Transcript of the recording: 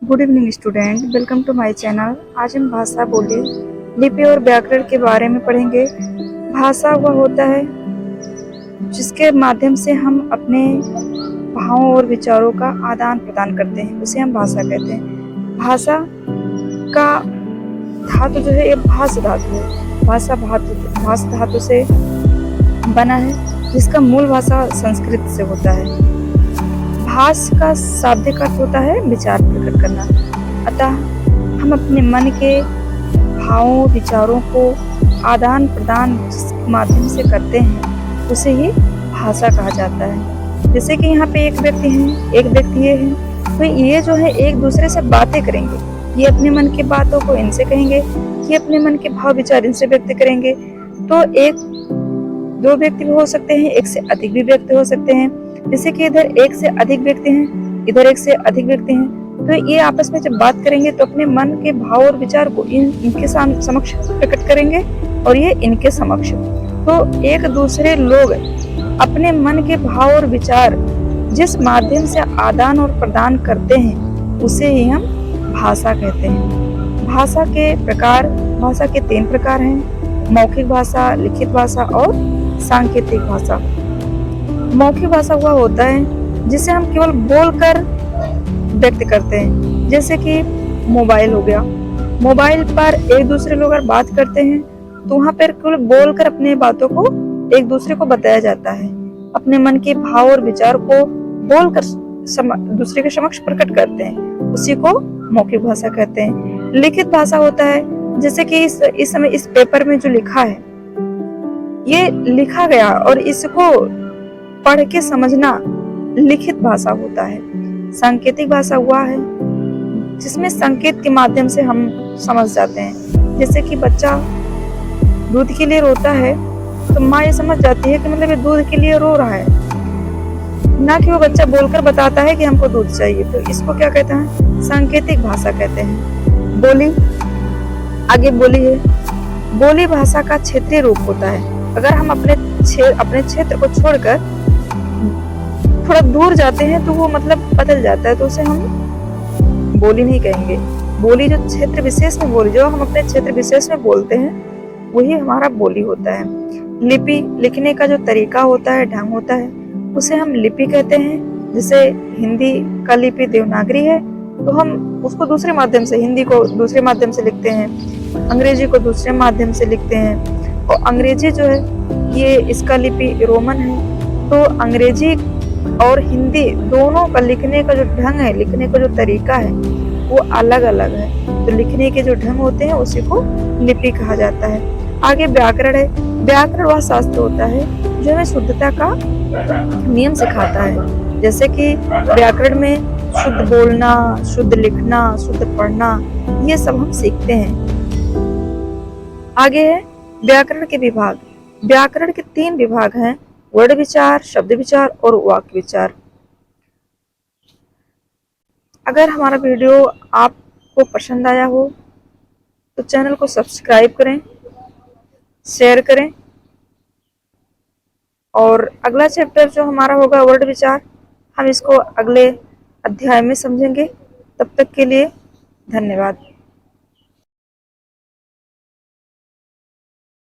Good evening student, welcome to my channel. आज हम भाषा, बोली, लिपि और व्याकरण के बारे में पढ़ेंगे। भाषा वह होता है जिसके माध्यम से हम अपने भावों और विचारों का आदान प्रदान करते हैं, उसे हम भाषा कहते हैं। भाषा का धातु जो है, ये भाष धातु है। भाष धातु से बना है, जिसका मूल भाषा संस्कृत से होता है। भाष का शाब्दिक अर्थ होता है विचार प्रकट करना। अतः हम अपने मन के भावों विचारों को आदान प्रदान जिस माध्यम से करते हैं, उसे ही भाषा कहा जाता है। जैसे कि यहाँ पे एक व्यक्ति ये है, तो ये जो है एक दूसरे से बातें करेंगे। ये अपने मन की बातों को इनसे कहेंगे, ये अपने मन के भाव विचार इनसे व्यक्त करेंगे। तो एक दो व्यक्ति भी हो सकते हैं, एक से अधिक भी व्यक्ति हो सकते हैं। जैसे कि इधर एक से अधिक व्यक्ति हैं, इधर एक से अधिक व्यक्ति हैं, तो ये आपस में जब बात करेंगे तो अपने मन के भाव और विचार को इनके समक्ष प्रकट करेंगे और ये इनके समक्ष। तो एक दूसरे लोग अपने मन के भाव और विचार जिस माध्यम से आदान और प्रदान करते हैं, उसे ही हम भाषा कहते हैं। भाषा के 3 प्रकार हैं: मौखिक भाषा, लिखित भाषा और सांकेतिक भाषा। मौखिक भाषा वह होता है जिसे हम केवल बोलकर व्यक्त करते हैं। जैसे कि मोबाइल हो गया, मोबाइल पर एक दूसरे लोग अगर बात करते हैं तो वहाँ पर केवल बोलकर अपने बातों को एक दूसरे को बताया जाता है। अपने मन के भाव और विचार को बोलकर दूसरे के समक्ष प्रकट करते हैं, उसी को मौखिक भाषा कहते हैं। लिखित भाषा होता है जैसे कि इस समय इस पेपर में जो लिखा है, ये लिखा गया और इसको पढ़ के समझना लिखित भाषा होता है। सांकेतिक भाषा हुआ है जिसमें संकेत के माध्यम से हम समझ जाते हैं। जैसे कि बच्चा दूध के लिए रोता है तो माँ ये समझ जाती है कि मतलब ये दूध के लिए रो रहा है, ना कि वो बच्चा बोलकर बताता है कि हमको दूध चाहिए। तो इसको क्या कहते हैं? सांकेतिक भाषा कहते हैं। बोली, आगे बोली है। बोली भाषा का क्षेत्रीय रूप होता है। अगर हम अपने क्षेत्र को छोड़कर थोड़ा दूर जाते हैं तो वो मतलब बदल जाता है, तो उसे हम बोली नहीं कहेंगे। बोली जो क्षेत्र विशेष में जो हम अपने क्षेत्र विशेष में बोलते हैं, वही हमारा बोली होता है। लिपि, लिखने का जो तरीका होता है, ढंग होता है, उसे हम लिपि कहते हैं। जैसे हिंदी का लिपि देवनागरी है, तो हम उसको दूसरे माध्यम से, हिंदी को दूसरे माध्यम से लिखते हैं, अंग्रेजी को दूसरे माध्यम से लिखते हैं। और अंग्रेजी जो है, ये इसका लिपि रोमन है। तो अंग्रेजी और हिंदी दोनों का लिखने का जो ढंग है, लिखने का जो तरीका है, वो अलग अलग है। तो लिखने के जो ढंग होते हैं उसी को लिपि कहा जाता है। आगे व्याकरण है। व्याकरण वह शास्त्र होता है जो हमें शुद्धता का नियम सिखाता है। जैसे कि व्याकरण में शुद्ध बोलना, शुद्ध लिखना, शुद्ध पढ़ना, ये सब हम सीखते हैं। आगे है व्याकरण के विभाग। व्याकरण के 3 विभाग हैं: वर्ण विचार, शब्द विचार और वाक्य विचार। अगर हमारा वीडियो आपको पसंद आया हो तो चैनल को सब्सक्राइब करें, शेयर करें। और अगला चैप्टर जो हमारा होगा वर्ण विचार, हम इसको अगले अध्याय में समझेंगे। तब तक के लिए धन्यवाद।